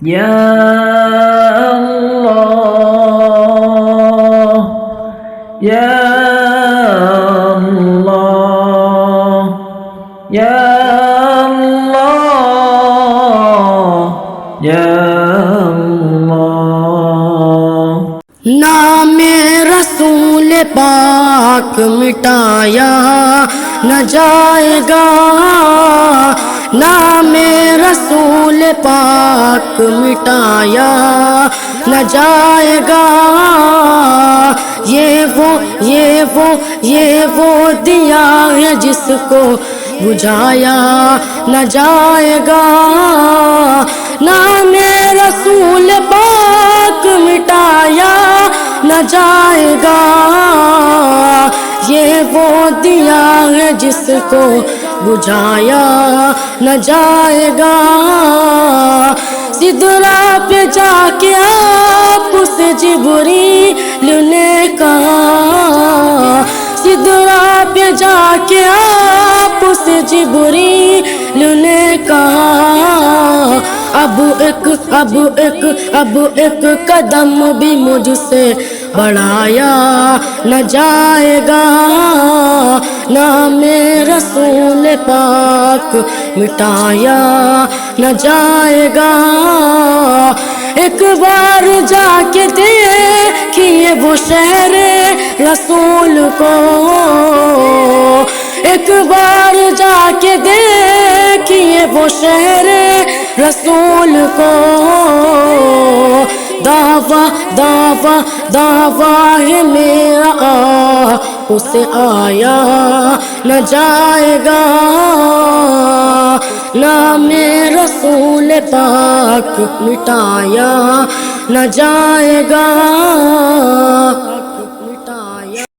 یا اللہ یا اللہ یا اللہ یا اللہ۔ نام رسول پاک مٹایا نہ جائے گا، نام رسول پاک مٹایا نہ جائے گا، یہ وہ دیا ہے جس کو بجھایا نہ جائے گا، نام رسول پاک مٹایا نہ جائے گا، یہ وہ دیا ہے جس کو بجھایا نہ جائے گا۔ سدرا پہ جا کے آپ سے جبریل نے کہا، سدرا پہ جا کے آپ سے جبریل نے کہا، اب ایک قدم بھی مجھ سے بڑھایا نہ جائے گا، نام رسول پاک مٹایا نہ جائے گا۔ ایک بار جا کے دیکھیے وہ شہر رسول کو، ایک بار جا کے دیکھیے وہ شہر رسول کو، دعویٰ ہے میرا اسے آیا نہ جائے گا، نام رسول پاک مٹایا نہ جائے گا۔